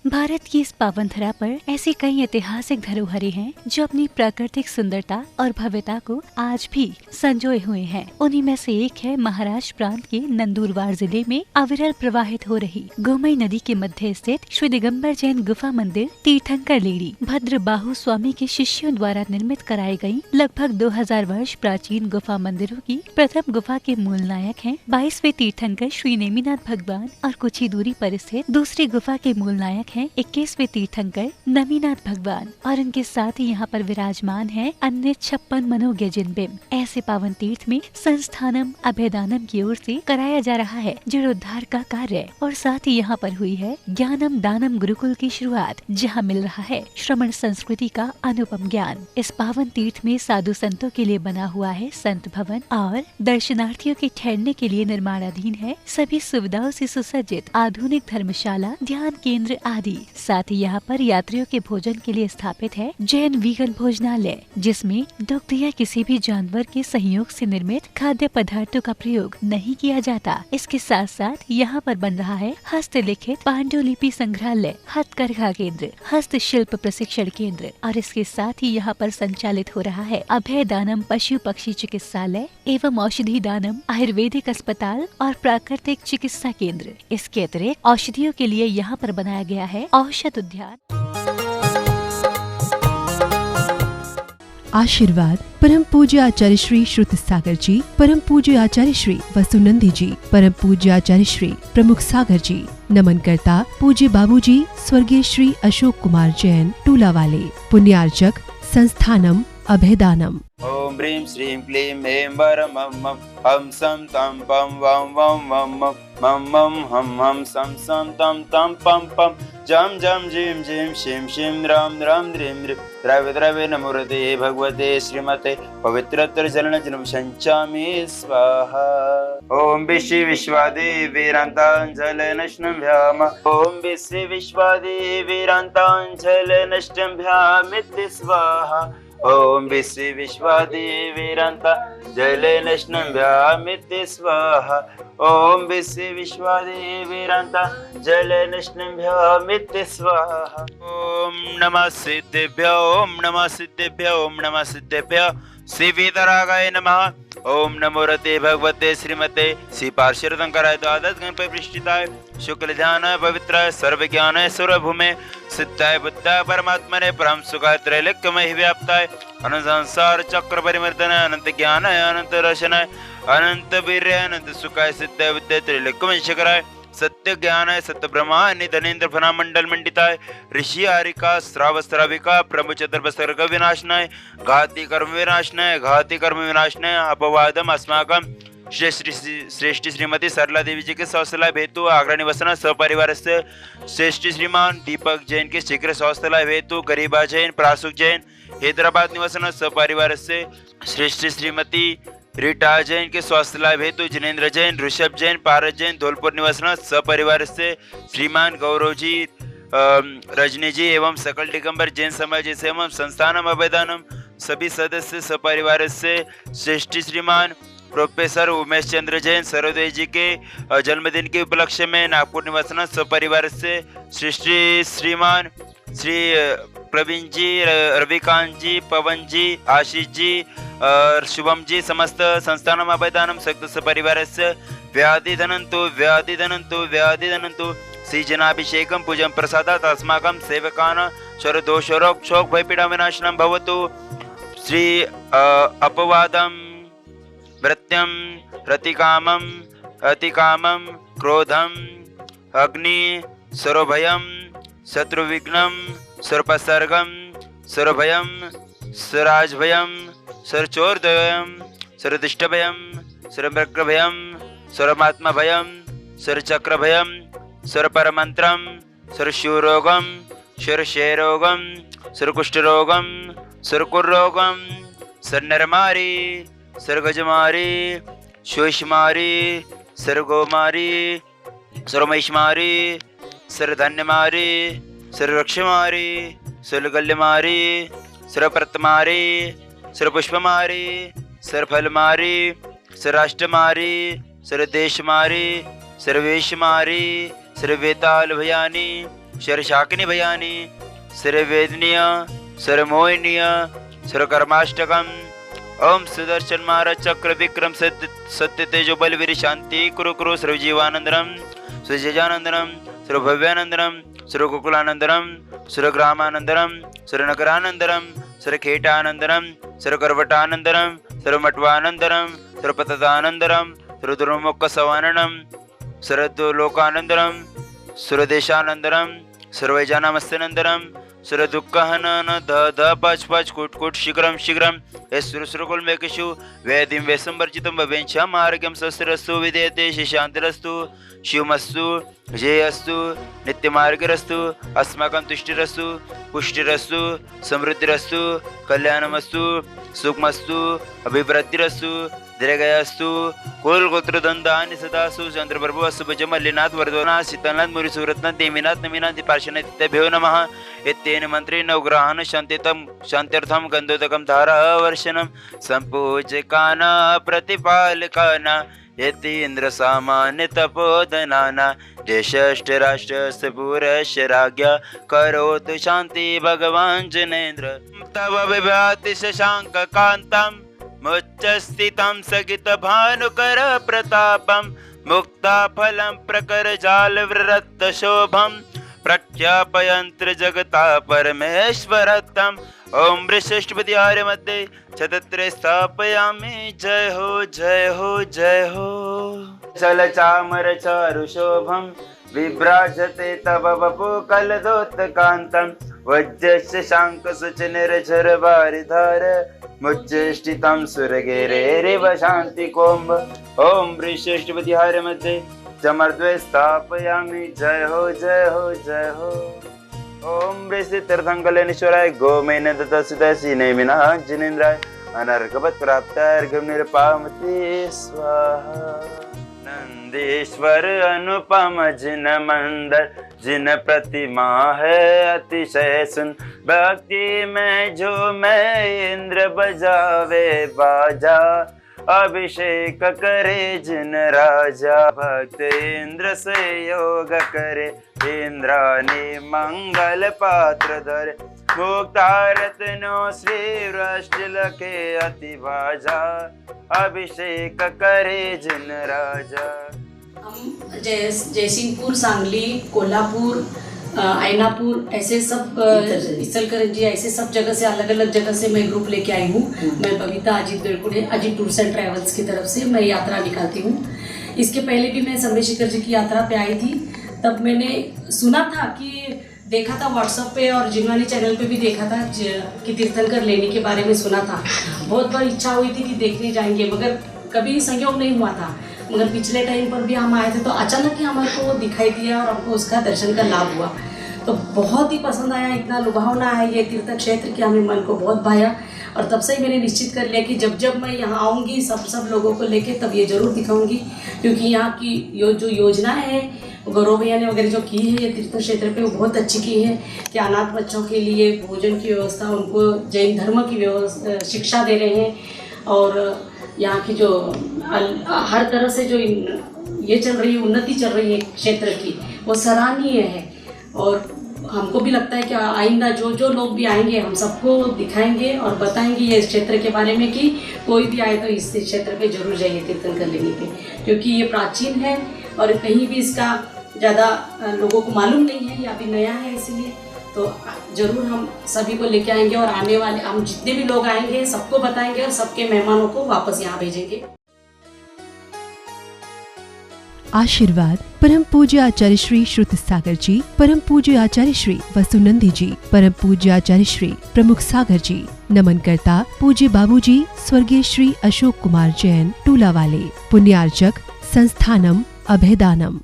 भारत की इस पावन धरा पर ऐसी कई ऐतिहासिक धरोहरें हैं जो अपनी प्राकृतिक सुंदरता और भव्यता को आज भी संजोए हुए हैं। उन्हीं में से एक है महाराष्ट्र प्रांत के नंदुरबार जिले में अविरल प्रवाहित हो रही गोमई नदी के मध्य स्थित श्री दिगंबर जैन गुफा मंदिर तीर्थंकर लेडी भद्र बाहु स्वामी के शिष्यों द्वारा निर्मित कराई गई लगभग 2000 वर्ष प्राचीन गुफा मंदिरों की प्रथम गुफा के मूल नायक हैं 22वें तीर्थंकर श्री नेमिनाथ भगवान और कुछ ही दूरी पर स्थित दूसरी गुफा के मूल नायक हैं 21वें तीर्थंकर नमीनाथ भगवान और इनके साथ ही यहाँ पर विराजमान है अन्य 56 मनोज्ञ जिनबिंब। ऐसे पावन तीर्थ में संस्थानम अभेदानम की ओर से कराया जा रहा है जीर्णोद्धार का कार्य और साथ ही यहाँ पर हुई है ज्ञानम दानम गुरुकुल की शुरुआत, जहाँ मिल रहा है श्रमण संस्कृति का अनुपम ज्ञान। इस पावन तीर्थ में साधु संतों के लिए बना हुआ है संत भवन और दर्शनार्थियों के ठहरने के लिए निर्माणाधीन है सभी सुविधाओं से सुसज्जित आधुनिक धर्मशाला, ध्यान केंद्र आदि। साथ ही यहाँ पर यात्रियों के भोजन के लिए स्थापित है जैन वीगन भोजनालय, जिसमें दुग्ध या किसी भी जानवर के सहयोग से निर्मित खाद्य पदार्थों का प्रयोग नहीं किया जाता। इसके साथ साथ यहाँ पर बन रहा है हस्तलिखित पांडुलिपि संग्रहालय, हथकरघा केंद्र, हस्तशिल्प प्रशिक्षण केंद्र और इसके साथ ही यहाँ पर संचालित हो रहा है अभय दानम पशु पक्षी चिकित्सालय एवं औषधि दानम आयुर्वेदिक अस्पताल और प्राकृतिक चिकित्सा केंद्र। इसके अतिरिक्त औषधियों के लिए यहाँ पर बनाया गया है औषध उद्यान। आशीर्वाद परम पूज्य आचार्य श्री श्रुत सागर जी, परम पूज्य आचार्य श्री वसुनंदी जी, परम पूज्य आचार्य श्री प्रमुख सागर जी। नमन करता पूज्य बाबूजी स्वर्गीय श्री अशोक कुमार जैन टूला वाले। पुण्यार्चक संस्थानम अभेदानम। ओम ह्रीं श्रीं क्लीं ऐं वरं मं मं हम सं तं पं वं वं मं मं मं मं हम हम सं सं तं तं पं पं जं जं जीं जीं शिं शिं रं रं ह्रीं ह्रीं द्रव्य द्रव्य नमोरते भगवते श्रीमते पवित्रतर जलनजनं संचामि स्वाहा। ओम विश्व विश्वादेवीरान्ताञ्जलनश्नं भ्याम ओम विश्व विश्वादेवीरान्ताञ्जलनश्नं भ्यामिति स्वाहा। ओम विश्व विश्वादेवीरान्ताञ्जलनश्नं भ्यामिति स्वाहा। ओम विश्व विश्वादेवीरान्ताञ्जलनश्नं भ्यामिति स्वाहा। ओम नमः सिद्धेभ्यो ओम नमः सिद्धेभ्यो ओम नमः सिद्धेभ्यो श्री वीतरागाय नमः। ओम नमो रते भगवते श्रीमते श्री पार्श्वरतंकराय द्वादश गणपति प्रतिष्ठिताय शुक्ल ध्यानाय पवित्राय सर्व ज्ञानाय सर्वभूमे सिद्धाय बुद्धाय परमात्मने परम सुखाय त्रैलोक्यमय व्याप्ताय अनंत संसार चक्र परिवर्तनाय अनंत ज्ञानाय अनंत रशनाय अनंत वीर्याय अनंत सुखाय सिद्धाय बुद्धाय त्रैलोक्यमय शिखराय सत्य ज्ञानाय सत्य ब्रह्माय निधनेन्द्र फना मंडल मंडिताय ऋषि आरिका श्राव श्राविका प्रभु चतुर्भस्तर विनाशनाय घाती कर्म विनाशनाय अपवादम अस्माकं श्रेष्ठ श्रीमती सरला देवी जी के सौस्थला हेतु आगरा निवसन सपरिवार से श्रेष्ठ श्रीमान दीपक जैन के शीघ्र सौस्थला हेतु गरीबा जैन प्रासुक जैन हैदराबाद निवसन सपरिवार से श्रेष्ठ श्रीमती रीटा जैन के स्वास्थ्य लाभ हेतु जिनेन्द्र जैन ऋषभ जैन पारस जैन धौलपुर निवासन सपरिवार से श्रीमान गौरव जी रजनी जी एवं सकल दिगंबर जैन समाज एवं संस्थानम अभेदानम सभी सदस्य सपरिवार से श्रेष्ठ श्रीमान प्रोफेसर उमेश चंद्र जैन सरोदय जी के जन्मदिन के उपलक्ष्य में नागपुर निवासन सपरिवार से श्रेष्ठ श्रीमान श्री प्रवीण जी रविकांत जी पवन जी आशीष जी और शुभम जी समस्त संस्थानम अभेदानम सक्त सपरिवार से व्याधि धनंतु श्री जनाभिषेकम पूजन प्रसादात् अस्माकं सेवकानां सर्वदोषरोग शोक भयपीडा विनाशनं भवतु। श्री अपवादं वृत्यं रतिकामं अतिकामं क्रोधं अग्नि सर्वभयं शत्रुविघ्नं सर्वपसर्गं सर्वभयं स्वराजभयं सर्वचोरभयं सर्वदुष्टभयं सर्वमृगभयं सर्वमात्मभयं सर्वचक्रभयं सर्वपरमन्त्रं सर्वशिवरोगं सर्वक्षयरोगं सर्वकुष्ठरोगं सर्वकुर्रोगं सर्वनरमारी सर्वगजमारी शोषमारी सर्वगोमारी सर्वमहिषमारी सर्वधन्यमारी सर्ववृक्षमारी सर्वगल्यमारी सर्वप्रतमारी सर्वपुष्पमारी सर्वफलमारी सर्वराष्ट्रमारी सर्वदेशमारी सर्वेशमारी सर्ववेताल भयानी शरशाकिनी भयानी शरवेदनीय शरमोहिनीय शरकर्माष्टकम। ओम सुदर्शन महाराज चक्र विक्रम सत्य तेजो बलवीर शांति कुरु कुरु सर्वजीवानंदनम सुजेजानंदनम सर्वभव्यानंदनम सर्वकुकुलानंदनम सर्वग्रामानंदनम सर्वनगरानंदनम सर्वखेटानंदनम सर्वकर्वटानंदनम सर्वमट्वानंदनम सर्वपतदानंदनम सर्वदुर्मुखसवाननम सर्वलोकानंदनम सर्वदेशानंदनम सर्वैजानामस्तनंदनम सर्वदुःखहनन द पच पच कुट कुट शीघ्रम शीघ्रम सुरसुरकुल मेकशु वेदिं वेशंवर्जितं भवेच्छाम आरोग्यं स्वस्तिरस्तु विदेयते शान्तिरस्तु शिवमस्तु जयस्तु नित्यमार्गरस्तु अस्माकं तुष्टिरस्तु पुष्टिरस्तु समृद्धिरस्तु कल्याणमस्तु सुखमस्तु अभिवृद्धिरस्तु दीर्घायस्तु कुल गोत्र दंदानि सदासु चंद्रप्रभु असुभज मल्लिनाथ वर्धना शीतलनाथ मुरि सुरत्नाथ देवीनाथ नमीनाथ पार्श्वनाथ इत्यभ्यो नमः। इत्येन मंत्रे नवग्रहान् शान्त्यर्थं गन्धोदकं धारावर्षणं सम्पूज्यकाना प्रतिपालकाना यतीन्द्र सामान्य तपोधनाना देशष्टराष्ट्रस्य पुरस्य राज्ञा करोतु शान्ति भगवान् जनेन्द्र। तव विभाति शशांक कान्तं मुच्चस्थितं सगित भानुकर प्रतापं मुक्ताफलं प्रकर जालवृत्त शोभं प्रख्यापयन्त्र जगता परमेश्वरत्तम्। ओम वृषष्टपति आर्य मध्ये छतत्रे स्थापयामि। जय हो जय हो जय हो। चल चामर चारु शोभं विभ्राजते तव वपु कलदोत्तकान्तं वज्रस्य शांक सुच निर्झर वारिधार मुच्चेष्टितं सुरगेरेरिव शांति कोम्ब। ओम वृषष्टपति आर्य मध्ये चमर्द्वे स्थापयामि। जय हो जय हो जय हो। ओम वृषि तीर्थंकलेश्वराय गोमेन दत्तसिदसि नेमिना जिनेन्द्राय अनर्घवत् प्राप्तार्घ्यं निरपामति स्वाहा। नंदीश्वर अनुपम जिन मंदिर जिन प्रतिमा है अतिशय सुन भक्ति में जो मैं इंद्र बजावे बाजा अभिषेक करे जिन राजा भक्त इंद्र से योग करे इंद्राणी मंगल पात्र धरे मुक्तारत्नो श्री वृष्टिल के अति भाजा अभिषेक करे जिन राजा। हम जयसिंहपुर सांगली कोल्हापुर ऐनापुर ऐसे सब इचलकरंजी ऐसे सब जगह से अलग अलग जगह से मैं ग्रुप लेके आई हूँ। मैं Babita Ajit Birkude Ajit tours and travels की तरफ से मैं यात्रा निकालती हूँ। इसके पहले भी मैं चंद्रशेखर जी की यात्रा पे आई थी। तब मैंने सुना था कि देखा था व्हाट्सएप पे और जिनवानी चैनल पे भी देखा था कि तीर्थंकर लेने के बारे में सुना था। बहुत बार इच्छा हुई थी कि देखने जाएंगे मगर कभी संयोग नहीं हुआ था। मगर पिछले टाइम पर भी हम आए थे तो अचानक ही हमारे को दिखाई दिया और हमको उसका दर्शन का लाभ हुआ तो बहुत ही पसंद आया। इतना लुभावना है ये तीर्थ क्षेत्र कि हमें मन को बहुत भाया और तब से ही मैंने निश्चित कर लिया कि जब जब मैं यहाँ आऊँगी सब लोगों को लेके तब ये ज़रूर दिखाऊंगी क्योंकि यहाँ की जो योजना है गौरव भैया ने वगैरह जो की है ये तीर्थ क्षेत्र पे वो बहुत अच्छी की है कि अनाथ बच्चों के लिए भोजन की व्यवस्था उनको जैन धर्म की शिक्षा दे रहे हैं और यहाँ की जो हर तरह से जो ये चल रही है उन्नति चल रही है क्षेत्र की वो सराहनीय है। और हमको भी लगता है कि आइंदा जो लोग भी आएंगे हम सबको दिखाएंगे और बताएंगे ये क्षेत्र के बारे में कि कोई भी आए तो इस क्षेत्र पे जरूर जाइए तीर्थंकर लेने पे क्योंकि ये प्राचीन है और कहीं भी इसका ज़्यादा लोगों को मालूम नहीं है या अभी नया है इसलिए तो ज़रूर हम सभी को लेके आएंगे और आने वाले हम जितने भी लोग आएंगे सबको बताएंगे और सबके मेहमानों को वापस यहाँ भेजेंगे। आशीर्वाद परम पूज्य आचार्य श्री श्रुत सागर जी, परम पूज्य आचार्य श्री वसुनंदी जी, परम पूज्य आचार्य श्री प्रमुख सागर जी। नमन करता पूज्य बाबूजी स्वर्गीय श्री अशोक कुमार जैन टूला वाले। पुण्यार्चक संस्थानम अभेदानम।